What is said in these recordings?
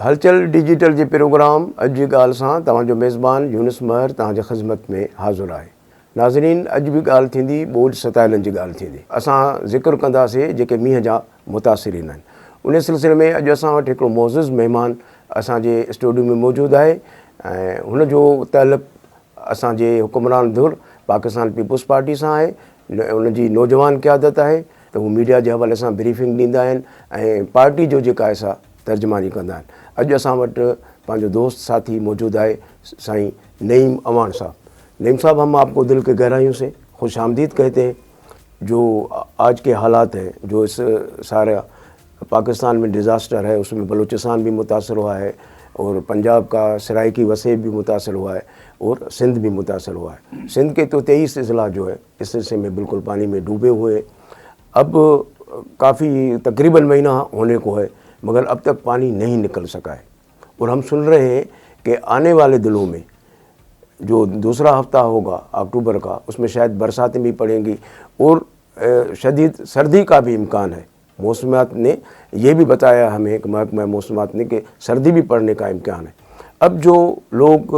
हलचल डिजिटल जे प्रोग्राम अॼु जी ॻाल्हि सां तव्हांजो मेज़बान यूनुस महर तव्हांजे ख़िदमत में हाज़िर आहे। नाज़रीन, अॼु बि ॻाल्हि थींदी ॿोॾि सतायलनि जी ॻाल्हि थींदी। असां ज़िक्र कंदासीं जेके मींहं जा मुतासिरीन आहिनि। उन सिलसिले में अॼु असां वटि हिकिड़ो मोज़िज़ महिमान असांजे स्टूडियो में मौजूदु आहे ऐं हुनजो तइल्लुक़ असांजे हुकुमरान धुर पाकिस्तान पीपुल्स पार्टी सां आहे। उनजी नौजवान क़यादत आहे त हू मीडिया जे हवाले सां ब्रीफिंग ॾींदा आहिनि ऐं पार्टी जो जेका आहे सा तर्जुमानी कंदा आहिनि। अॼु असां वटि पंहिंजो दोस्त साथी मौजूदु आहे साईं नईम अवान साहब। नईम साहब, हम आपको दिल के गहराइयों से खुश आमदीद कहते हैं। जो आज के हालात हैं, जो इस सारा पाकिस्तान में डिज़ास्टर है, उसमें बलूचिस्तान भी मुतासर हुआ है और पंजाब का सराइकी वसेब भी मुतासर हुआ है और सिंध भी मुतासर हुआ है। सिंध के तो 23 अजला जो है इस सिलसिले में बिल्कुल पानी में डूबे हुए। अब काफ़ी तकरीबन महीना होने को है मगर अब तक पानी नहीं निकल सका है और हम सुन रहे हैं कि आने वाले दिनों में जो दूसरा हफ्ता होगा अक्टूबर का, उसमें शायद बरसातें भी पड़ेंगी और शदीद सर्दी का भी इम्कान है। मौसमियात ने यह भी बताया हमें कि महकमा मौसमियात ने कि सर्दी भी पड़ने का इम्कान है। अब जो लोग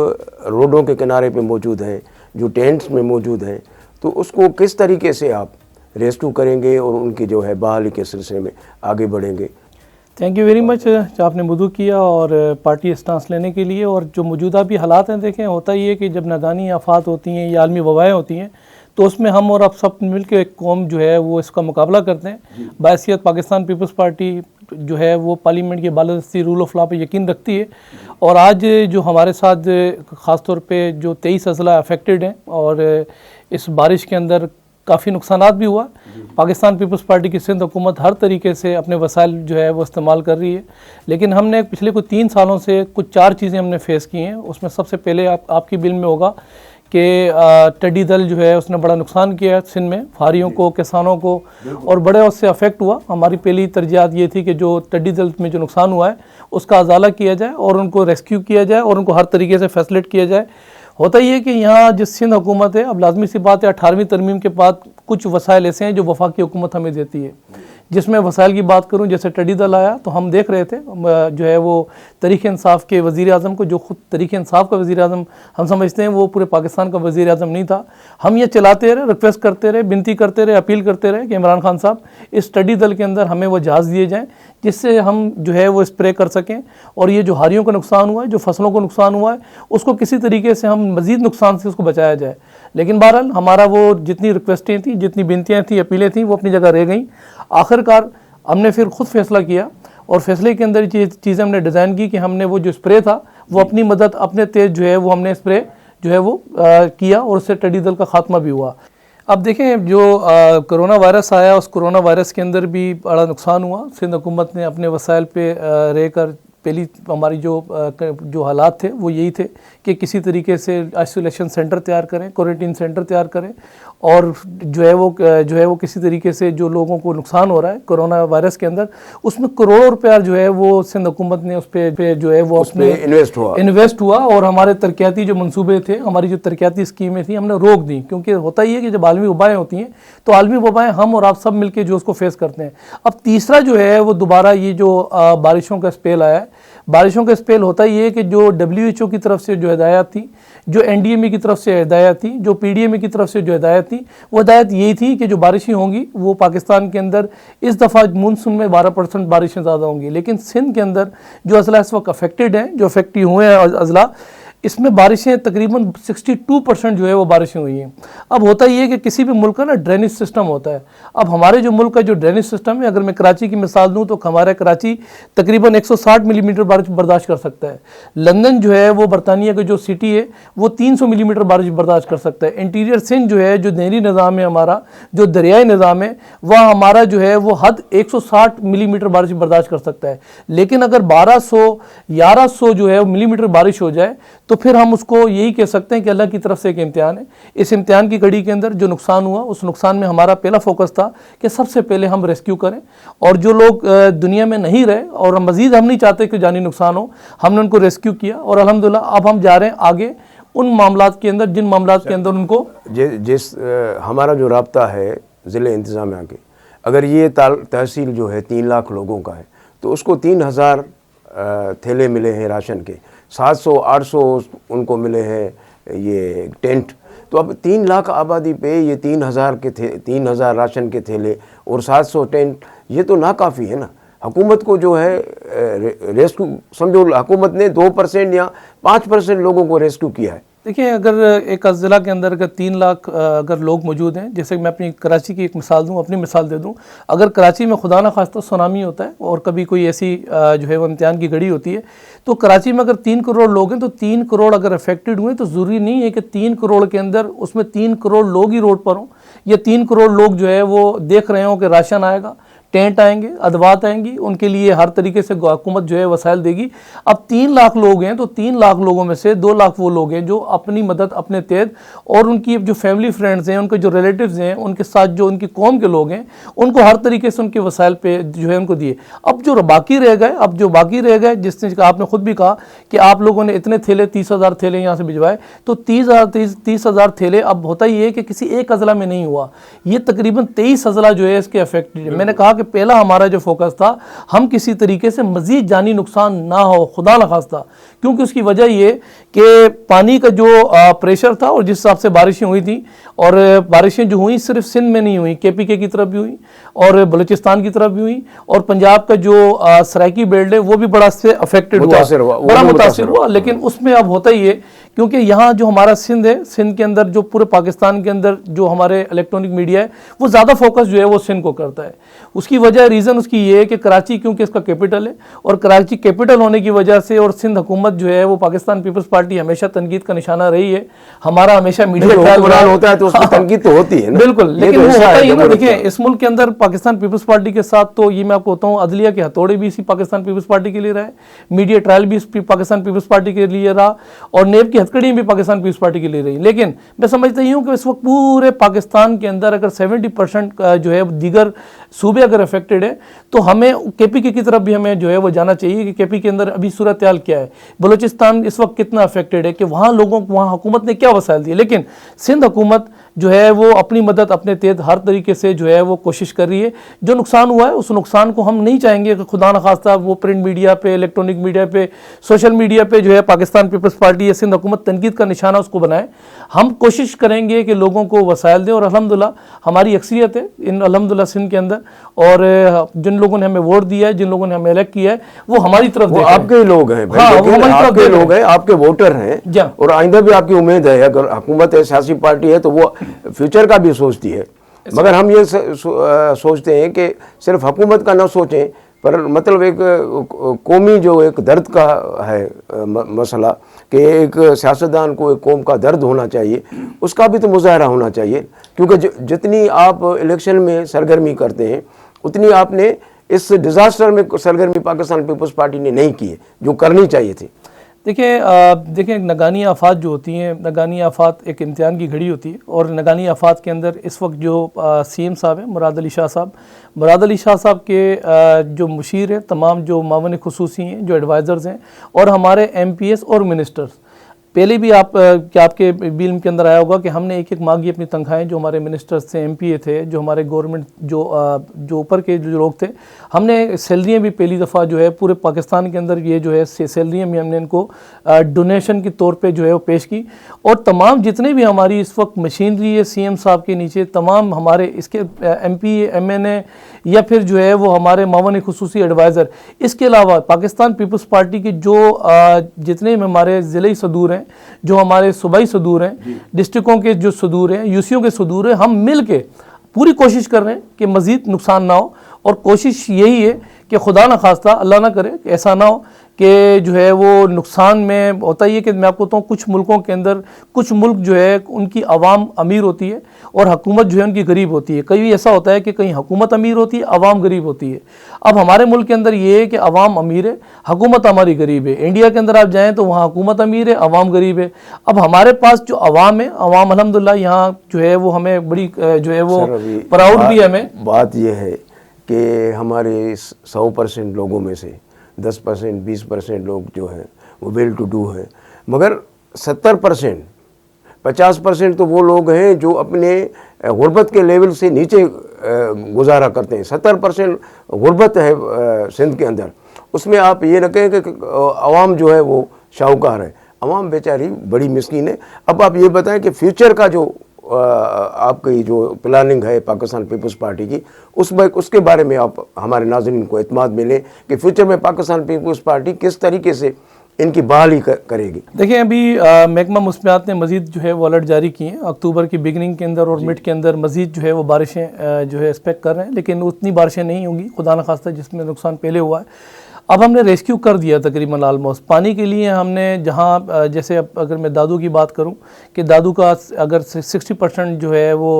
रोडों के किनारे पे मौजूद हैं, जो टेंट्स में मौजूद हैं, तो उसको किस तरीके से आप रेस्क्यू करेंगे और उनकी जो है बहाली के सिलसिले में आगे बढ़ेंगे? थैंक यू वेरी मच आपने मदू किया और पार्टी स्टांस लेने के लिए। और जो मौजूदा भी हालात हैं, देखें होता ही है कि जब नादानी आफात होती हैं या आलमी वबाएँ होती हैं तो उसमें हम और आप सब मिल के एक कौम जो है वो इसका मुकाबला करते हैं। बायसियत पाकिस्तान पीपल्स पार्टी जो है वो पार्लियामेंट की बालादस्ती रूल ऑफ लॉ पे यकीन रखती है। और आज जो हमारे साथ ख़ास तौर पे जो 23 अजला अफेक्टेड हैं और इस बारिश के अंदर काफ़ी नुकसानात भी हुआ। पाकिस्तान पीपल्स पार्टी की सिंध हुकूमत हर तरीके से अपने वसाइल जो है वो इस्तेमाल कर रही है, लेकिन हमने पिछले कुछ 3 सालों से कुछ 4 चीज़ें हमने फेस की हैं। उसमें सबसे पहले आपकी बिल में होगा कि टिड्डी दल जो है उसने बड़ा नुकसान किया है सिंध में, फारियों को, किसानों को, और बड़े उससे अफेक्ट हुआ। हमारी पहली तरजीहात ये थी कि जो टिड्डी दल में जो नुकसान हुआ है उसका अजाला किया जाए और उनको रेस्क्यू किया जाए और उनको हर तरीके से फैसिलिटेट किया जाए। होता ही है कि यहाँ जिस सिंध हुकूमत है, अब लाजमी सी बात है 18वीं तरमीम के बाद कुछ वसाइल ऐसे हैं जो वफाकी हुकूमत हमें देती है। जिसमें वसाइल की बात करूँ, जैसे टिड्डी दल आया तो हम देख रहे थे जो है वो तहरीक इंसाफ के वज़ीर आज़म को, जो ख़ुद तहरीक इंसाफ का वज़ीर आज़म हम समझते हैं वो पूरे पाकिस्तान का वज़ीर आज़म नहीं था। हम ये चलाते रहे, रिक्वेस्ट करते रहे, विनती करते रहे, अपील करते रहे कि इमरान खान साहब इस टिड्डी दल के अंदर हमें वो जहाज़ दिए जाएँ जिससे हम जो है वो स्प्रे कर सकें और ये जो हारियों का नुकसान हुआ है, जो फसलों को नुकसान हुआ है, उसको किसी तरीके से हम मज़ीद नुकसान से उसको बचाया जाए। लेकिन बहरहाल हमारा वो जितनी रिक्वेस्टें थी, जितनी विनतियाँ थी, अपीलें थी, वो अपनी जगह रह गई। आखिरकार हमने फिर ख़ुद फैसला किया और फैसले के अंदर ये चीज़ें हमने डिज़ाइन की कि हमने वो जो स्प्रे था वो अपनी मदद अपने तेज जो है वो हमने स्प्रे जो है वो किया और उससे टिड्डी दल का खात्मा भी हुआ। अब देखें जो कोरोना वायरस आया, उस कोरोना वायरस के अंदर भी बड़ा नुकसान हुआ। सिंध हुकूमत ने अपने वसाइल पे रहकर पहली हमारी जो हालात थे वो यही थे कि किसी तरीके से आइसोलेशन सेंटर तैयार करें, क्वारंटीन सेंटर तैयार करें और जो है वो किसी तरीके से जो लोगों को नुकसान हो रहा है कोरोना वायरस के अंदर, उसमें करोड़ों रुपया जो है वो सिंध हुकूमत ने उस पर जो है वो उसमें इन्वेस्ट हुआ और हमारे तरक्याती जो मंसूबे थे, हमारी जो तरक्याती स्कीमें थी, हमने रोक दी। क्योंकि होता ही है कि जब आलमी वबाएँ होती हैं तो आलमी वबाएँ हम और आप सब मिलकर जो उसको फेस करते हैं। अब तीसरा जो है वो दोबारा ये जो बारिशों का स्पेल आया है, बारिशों का स्पेल होता ही है कि जो WHO की तरफ से जो हिदायत थी, जो NDMA की तरफ से हिदायत थी, जो PDMA की तरफ से जो हिदायत थी, वो हिदायत यही थी कि जो बारिशें होंगी वो पाकिस्तान के अंदर इस दफ़ा मानसून में 12% बारिशें ज़्यादा होंगी। लेकिन सिंध के अंदर जो अजला इस वक्त अफेक्टेड हैं, जो अफेक्ट हुए हैं अजला, इसमें बारिशें तकरीबन 62% जो है वो बारिशें हुई हैं। अब होता ही है कि किसी भी मुल्क का ना ड्रेनेज सिस्टम होता है। अब हमारे जो मुल्क का जो ड्रेनेज सिस्टम है, अगर मैं कराची की मिसाल दूं तो हमारा कराची तकरीबन 160 मिलीमीटर बारिश बर्दाश्त कर सकता है। लंदन जो है वो बरतानिया की जो सिटी है वो 300 मिलीमीटर बारिश बर्दाश्त कर सकता है। इंटीरियर सिंध जो है, जो नहरी निज़ाम है हमारा, जो दरियाई निज़ाम है, वह हमारा जो है वो हद 160 मिलीमीटर बारिश बर्दाश्त कर सकता है। लेकिन अगर 1100 जो है मिलीमीटर बारिश हो जाए तो फिर हम उसको यही कह सकते हैं कि अल्लाह की तरफ से एक इम्तिहान है। इस इम्तिहान की घड़ी के अंदर जो नुकसान हुआ, उस नुकसान में हमारा पहला फोकस था कि सबसे पहले हम रेस्क्यू करें और जो लोग दुनिया में नहीं रहे और मज़ीद हम नहीं चाहते कि जानी नुकसान हो, हमने उनको रेस्क्यू किया और अल्हम्दुलिल्लाह अब हम जा रहे हैं आगे उन मामलात के अंदर जिन मामलात के अंदर उनको जिस हमारा जो राब्ता है ज़िले इंतज़ामिया के, अगर ये तहसील जो है 3 लाख लोगों का है तो उसको 3000 थैले मिले हैं राशन के, 700-800 उनको मिले हैं ये टेंट। तो अब 3 लाख आबादी पे ये 3,000 राशन के थैले और 700 टेंट, ये तो नाकाफ़ी है ना। हुकूमत को जो है रेस्क्यू, समझो हुकूमत ने 2% या 5% लोगों को रेस्क्यू किया है। देखिए, अगर एक ज़िला के अंदर अगर 3 लाख अगर लोग मौजूद हैं, जैसे मैं अपनी कराची की एक मिसाल दूं, अपनी मिसाल दे दूं, अगर कराची में खुदा न खास्ता सुनामी होता है और कभी कोई ऐसी जो है वो इम्तिहान की घड़ी होती है, तो कराची में अगर 3 करोड़ लोग हैं तो 3 करोड़ अगर अफेक्टेड हुए तो ज़रूरी नहीं है कि 3 करोड़ के अंदर उसमें 3 करोड़ लोग ही रोड पर हों, या 3 करोड़ लोग जो है वो देख रहे हों कि राशन आएगा, टेंट आएंगे, अदवात आएंगी, उनके लिए हर तरीके से हुकूमत जो है वसाइल देगी। अब 3 लाख लोग हैं तो 3 लाख लोगों में से 2 लाख वो लोग हैं जो अपनी मदद अपने तहत और उनकी जो फैमिली फ्रेंड्स हैं, उनके जो रिलेटिव्स हैं, उनके साथ जो उनकी कौम के लोग हैं, उनको हर तरीके से उनके वसाइल पे जो है उनको दिए। अब जो बाकी रह गए जिसने आपने खुद भी कहा कि आप लोगों ने इतने थैले 30,000 थैले यहाँ से भिजवाए, तो 30,000 थैले अब होता ही है कि किसी एक अजला में नहीं हुआ, ये तकरीबन 23 अजला जो है इसके अफेक्टेड है। मैंने कहा कि पहला हमारा जो फोकस था, हम किसी तरीके से मजीद जानी नुकसान ना हो, खुदा न खास्ता, क्योंकि उसकी वजह ये कि पानी का जो प्रेशर था और जिस हिसाब से बारिशें हुई थी, और बारिशें जो हुई सिर्फ सिंध में नहीं हुई, KPK की तरफ भी हुई और बलूचिस्तान की तरफ भी हुई, और पंजाब का जो सराइकी बेल्ट है वो भी बड़ा से अफेक्टेड हुआ, बड़ा मुतासिर हुआ। लेकिन उसमें अब होता ही है, क्योंकि यहाँ जो हमारा सिंध है, सिंध के अंदर जो पूरे पाकिस्तान के अंदर जो हमारे इलेक्ट्रॉनिक मीडिया है वो ज़्यादा फोकस जो है वो सिंध को करता है। उसकी वजह, रीज़न उसकी ये है कि कराची क्योंकि इसका कैपिटल है, और कराची कैपिटल होने की वजह से और सिंध हुकूमत जो है वो पाकिस्तान पीपल्स पार्टी हमेशा तनकीद का निशाना रही है। हमारा हमेशा मीडिया ट्रायल होता है तो उसकी तनकीद तो होती है ना। बिल्कुल, लेकिन वो होता ही है ना। देखिए, इस मुल्क के अंदर पाकिस्तान पीपल्स पार्टी के साथ तो ये मैं आपको बताऊँ, अदलिया के हथौड़े भी इसी पाकिस्तान पीपल्स पार्टी के लिए रहे, मीडिया ट्रायल भी पाकिस्तान पीपल्स पार्टी के लिए रहा, और नेब की हथकड़ी भी पाकिस्तान पीपल्स पार्टी के लिए रही। लेकिन मैं समझता हूँ कि इस वक्त पूरे पाकिस्तान के अंदर अगर 70% जो है दीगर सूबे अगर अफेक्टेड है, तो हमें KPK की तरफ भी हमें जो है वो जाना चाहिए कि KPK के अंदर अभी सूरत हाल क्या है, बलूचिस्तान इस वक्त कितना अफेक्टेड है, कि वहाँ लोगों को वहाँ हुकूमत ने क्या वसाइल दिए। लेकिन सिंध हुकूमत जो है वो अपनी मदद अपने तहत हर तरीके से जो है वो कोशिश कर रही है। जो नुकसान हुआ है उस नुकसान को हम नहीं चाहेंगे कि खुदा न खास्ता वो प्रिंट मीडिया पे, इलेक्ट्रॉनिक मीडिया पे, सोशल मीडिया पे जो है पाकिस्तान पीपल्स पार्टी या सिंध हुकूमत तनकीद का निशाना उसको बनाए। हम कोशिश करेंगे कि लोगों को वसाइल दें, और अल्हम्दुलिल्लाह हमारी अक्सरियत है इन अल्हम्दुलिल्लाह सिंध के अंदर, और जिन लोगों ने हमें वोट दिया है, जिन लोगों ने हमें इलेक्ट किया है, वो हमारी तरफ देख रहे हैं। आपके लोग हैं भाई, हाँ, वो हमारी तरफ आपके लोग हैं, आपके वोटर हैं, जा। और आइंदा भी आपकी उम्मीद है, अगर हुकूमत है, सियासी पार्टी है, तो वो फ्यूचर का भी सोचती है। मगर हम ये सोचते हैं कि सिर्फ हुकूमत का ना सोचें, पर मतलब एक कौमी जो एक दर्द का है मसला, कि एक सियासतदान को एक कौम का दर्द होना चाहिए, उसका भी तो मुजाहरा होना चाहिए। क्योंकि जितनी आप इलेक्शन में सरगर्मी करते हैं, उतनी आपने इस डिज़ास्टर में सरगर्मी पाकिस्तान पीपल्स पार्टी ने नहीं की है, जो करनी चाहिए थी। देखिए नगानी आफात जो होती हैं, नगानी आफात एक इम्तिहान की घड़ी होती है, और नगानी आफात के अंदर इस वक्त जो CM साहब हैं मुराद अली शाह साहब के जो मुशीर हैं, तमाम जो मावन खुसूसी हैं, जो एडवाइज़र्स हैं, और हमारे MPs और मिनिस्टर्स, पहले भी आपके बिल के अंदर आया होगा कि हमने एक मांगी अपनी तनख्वाहें, जो हमारे मिनिस्टर्स थे, MPA थे, जो हमारे गवर्नमेंट जो ऊपर के जो लोग थे, हमने सैलरियाँ भी पहली दफ़ा जो है पूरे पाकिस्तान के अंदर ये जो है सैलरियाँ भी हमने इनको डोनेशन के तौर पे जो है वो पेश की। और तमाम जितने भी हमारी इस वक्त मशीनरी है CM साहब के नीचे, तमाम हमारे इसके MP MNA या फिर जो है वो हमारे मावन खुसूसी एडवाइज़र, इसके अलावा पाकिस्तान पीपल्स पार्टी के जो जितने भी हमारे ज़िले सदूर हैं, जो हमारे सूबाई सदूर हैं, डिस्ट्रिक्टों के जो सदूर हैं, UCO के सदूर हैं, हम मिल के पूरी कोशिश कर रहे हैं कि मज़ीद नुकसान ना हो। और कोशिश यही है कि खुदा न खास्ता, अल्लाह ना करे कि ऐसा ना हो कि जो है वो नुकसान में होता ही है कि मैं आपको बताऊँ, कुछ मुल्कों के अंदर कुछ मुल्क जो है उनकी आवाम अमीर होती है और हुकूमत जो है उनकी गरीब होती है। कई ऐसा होता है कि कहीं हुकूमत अमीर होती है, आवाम गरीब होती है। अब हमारे मुल्क के अंदर ये है कि आवाम अमीर है, हुकूमत हमारी गरीब है। इंडिया के अंदर आप जाएँ तो वहाँ हुकूमत अमीर है, आवाम गरीब है। अब हमारे पास जो आवाम है, आवाम अल्हम्दुलिल्लाह यहाँ जो है वो हमें बड़ी जो है वो प्राउड भी है। हमें बात यह है कि हमारे 100% लोगों में से 10% 20% लोग जो हैं वो वेल टू डू हैं, मगर 70% 50% तो वो लोग हैं जो अपने गुर्बत के लेवल से नीचे गुजारा करते हैं। 70% गुर्बत है सिंध के अंदर। उसमें आप ये न कहें कि अवाम जो है वो शाहूकार है, अवाम बेचारी बड़ी मिस्कीन है। अब आप ये बताएं कि फ्यूचर का जो आपकी जो प्लानिंग है पाकिस्तान पीपल्स पार्टी की, उसके बारे में आप हमारे नाज़रीन को इत्मीनान मिले कि फ्यूचर में पाकिस्तान पीपल्स पार्टी किस तरीके से इनकी बहाली करेगी। देखिए, अभी महकमा मौसमियात ने मज़ीद जो है वो अलर्ट जारी किए हैं। अक्टूबर की बिगनिंग के अंदर और मिड के अंदर मज़ीद जो है वो बारिशें जो है एक्सपेक्ट कर रहे हैं, लेकिन उतनी बारिशें नहीं होंगी खुदा न खास्ता जिसमें नुकसान पहले हुआ है। अब हमने रेस्क्यू कर दिया तकरीबन ऑलमोस्ट। पानी के लिए हमने जहाँ जैसे अगर मैं दादू की बात करूँ कि दादू का अगर 60% जो है वो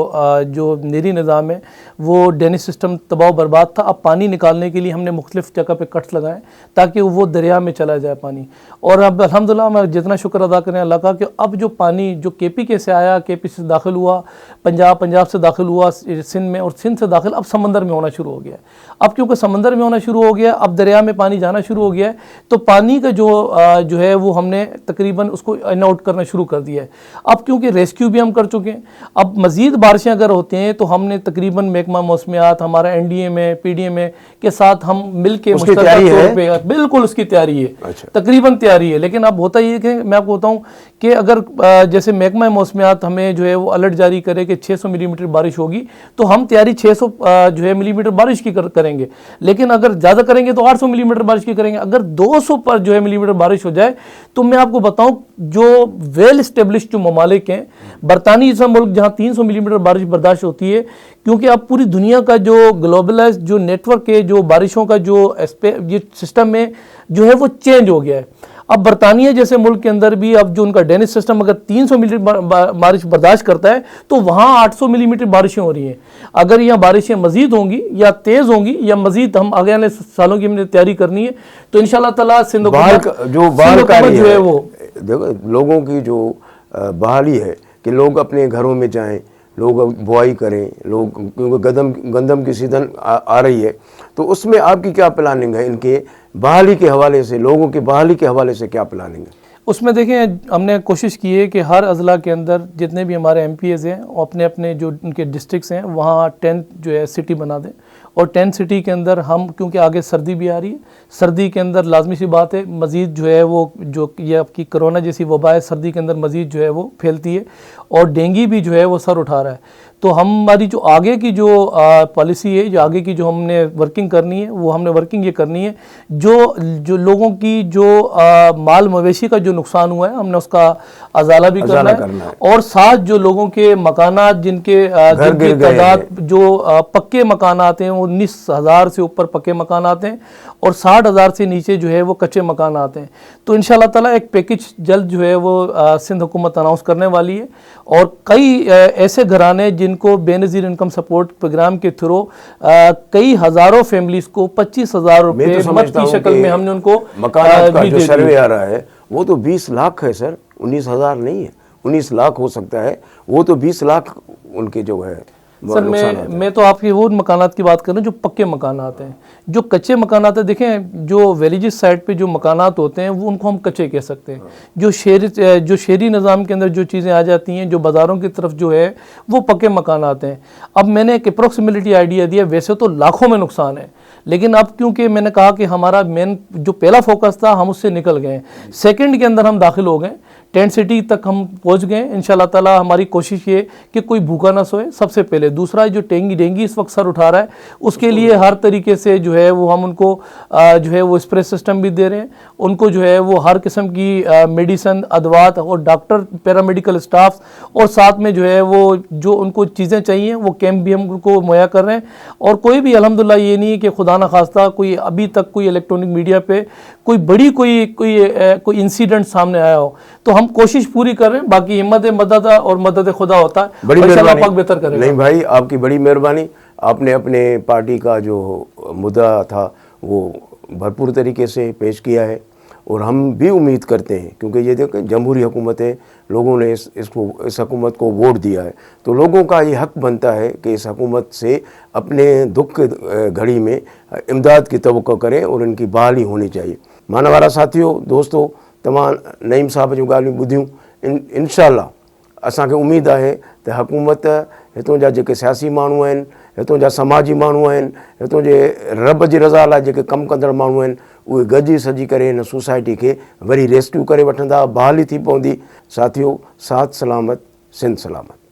जो नीरी निज़ाम है वो ड्रेनेज सिस्टम तबाह बर्बाद था। अब पानी निकालने के लिए हमने मुख्तलिफ जगह पे कट्स लगाए ताकि वो दरिया में चला जाए पानी। और अब अल्हम्दुलिल्लाह मैं जितना शुक्र अदा करें अल्लाह का कि अब जो पानी जो KPK से आया, KP से दाखिल हुआ, पंजाब से दाखिल हुआ सिंध में, और सिंध से दाखिल अब समंदर में होना शुरू हो गया। अब क्योंकि समंदर में होना शुरू हो गया, अब दरिया में पानी जाना शुरू हो गया है, तो पानी का जो है वो हमने तकरीबन उसको इन आउट करना शुरू कर दिया है। अब क्योंकि रेस्क्यू भी हम कर चुके हैं, अब मज़ीद बारिशें अगर होती हैं तो हमने तकरीबन महकमा मौसमियात, हमारा NDA में PDA में के साथ हम मिल के बिल्कुल उसकी तैयारी है। अच्छा। तकरीबन तैयारी है। लेकिन अब होता ये कि मैं आपको बताऊँ कि अगर जैसे महकमा मौसमियात हमें जो है वो अलर्ट जारी करे कि 600 मिलीमीटर बारिश होगी तो हम तैयारी 600 जो है मिलीमीटर बारिश की करेंगे। लेकिन अगर ज़्यादा करेंगे तो 800 मिलीमीटर बारिश की करेंगे। अगर 200 पर जो है मिलीमीटर बारिश हो जाए तो मैं आपको बताऊं जो वेल स्टेब्लिश्ड जो ममालिक हैं, बरतानी जैसा मुल्क जहां 300 मिलीमीटर बारिश बर्दाश्त होती है, क्योंकि अब पूरी दुनिया का जो ग्लोबलाइज जो नेटवर्क है, जो बारिशों का जो सिस्टम है जो है वो चेंज हो गया है। अब बरतानिया जैसे मुल्क के अंदर भी अब जो उनका ड्रेनेज सिस्टम अगर 300 मिलीमीटर बारिश बर्दाश्त करता है तो वहाँ 800 मिलीमीटर बारिशें हो रही हैं। अगर यहाँ बारिशें मजीद होंगी या तेज़ होंगी या मजीद हम आगे आने सालों की हमने तैयारी करनी है तो इंशाल्लाह ताला सिंध जो है वो देखो लोगों की जो बहाली है कि लोग अपने घरों में जाएं, लोग बुआई करें, लोग क्योंकि गंदम की सीजन आ रही है, तो उसमें आपकी क्या प्लानिंग है? इनके बहाली के हवाले से, लोगों की बहाली के हवाले से क्या प्लानिंग है? उसमें देखें, हमने कोशिश की है कि हर अज़ला के अंदर जितने भी हमारे MPs हैं अपने अपने जो उनके डिस्ट्रिक्ट्स हैं वहाँ 10 जो है सिटी बना दें। और 10 सिटी के अंदर हम, क्योंकि आगे सर्दी भी आ रही है, सर्दी के अंदर लाजमी सी बात है मज़ीद जो है वो जो ये आपकी कोरोना जैसी वबा है सर्दी के अंदर मज़ीद जो है वो फैलती है और डेंगू भी जो है वो सर उठा रहा है। तो हमारी जो आगे की जो पॉलिसी है, जो आगे की जो हमने वर्किंग करनी है, वो हमने वर्किंग ये करनी है जो लोगों की जो माल मवेशी का जो नुकसान हुआ है हमने उसका अजाला भी करना है। और साथ जो लोगों के मकानात जिनके तादाद जो पक्के मकानात हैं 19,000 से ऊपर पक्के मकानात हैं और 60,000 से नीचे जो है वो कच्चे मकानात हैं। तो इंशाल्लाह ताला एक पैकेज जल्द जो है वो सिंध हुकूमत अनाउंस करने वाली है। और कई ऐसे घराने जिनको बेनज़ीर इनकम सपोर्ट प्रोग्राम के थ्रू कई हज़ारों फैमिलीज को 25,000 रुपये मद की शक्ल में हमने उनको मकान का जो सर्वे आ रहा है वो तो 20 लाख है सर, 19,000 नहीं है, 19 लाख हो सकता है, वो तो 20 लाख उनके जो है। सर मैं तो आपकी वो मकानात की बात कर रहा हूँ जो पक्के मकानात हैं। जो कच्चे मकानात हैं, देखें जो विलेजेस साइड पे जो मकानात होते हैं वो उनको हम कच्चे कह सकते हैं। जो शहरी निज़ाम के अंदर जो चीज़ें आ जाती हैं, जो बाज़ारों की तरफ जो है वो पक्के मकानात हैं। अब मैंने एक अप्रोक्सीमेटली आइडिया दिया, वैसे तो लाखों में नुकसान है, लेकिन अब क्योंकि मैंने कहा कि हमारा मेन जो पहला फोकस था हम उससे निकल गए, सेकंड के अंदर हम दाखिल हो गए, 10 सिटी तक हम पहुंच गए। इंशाल्लाह ताला हमारी कोशिश ये कि कोई भूखा ना सोए सबसे पहले। दूसरा जो डेंगू इस वक्त सर उठा रहा है उसके लिए हर तरीके से जो है वो हम उनको जो है वो स्प्रे सिस्टम भी दे रहे हैं, उनको जो है वो हर किस्म की मेडिसन, अदवात और डॉक्टर, पैरामेडिकल स्टाफ और साथ में जो है वो जो उनको चीज़ें चाहिए वो कैंप भी हम उनको मुहैया कर रहे हैं। और कोई भी अल्हम्दुलिल्लाह ये नहीं है कि खुदा ना खास्ता कोई अभी तक कोई इलेक्ट्रॉनिक मीडिया पे कोई बड़ी कोई इंसिडेंट सामने आया हो, तो हम कोशिश पूरी कर रहे हैं। बाकी हिम्मत मदद और मदद खुदा होता है, बड़ी मेहरबानी, पाक बेहतर करेगा। नहीं भाई, आपकी बड़ी मेहरबानी। आपने अपने पार्टी का जो मुद्दा था वो भरपूर तरीके से पेश किया है और हम भी उम्मीद करते हैं, क्योंकि ये देखें जमहूरी हुकूमत है, लोगों ने इस हुकूमत को वोट दिया है, तो लोगों का ये हक बनता है कि इस हुकूमत से अपने दुख के घड़ी में इमदाद की तवक्को करें और इनकी बहाली होनी चाहिए। माना वारा साथियों, दोस्तों, तमाम नईम साहब जो ॻाल्हियूं ॿुधियूं, इंशाअल्लाह असांखे उमेद आहे त हुकूमत हितों जा जेके सियासी माण्हू आहिनि, हितों जा समाजी माण्हू आहिनि, हितों जे रब जी रज़ा लाइ जेके कमु कंदड़ माण्हू आहिनि, उहे गॾिजी सजी करे हिन सोसाइटी खे वरी रेस्क्यू करे वठंदा, बहाली थी पवंदी। साथियो, साथ सलामत, सिंध सलामत।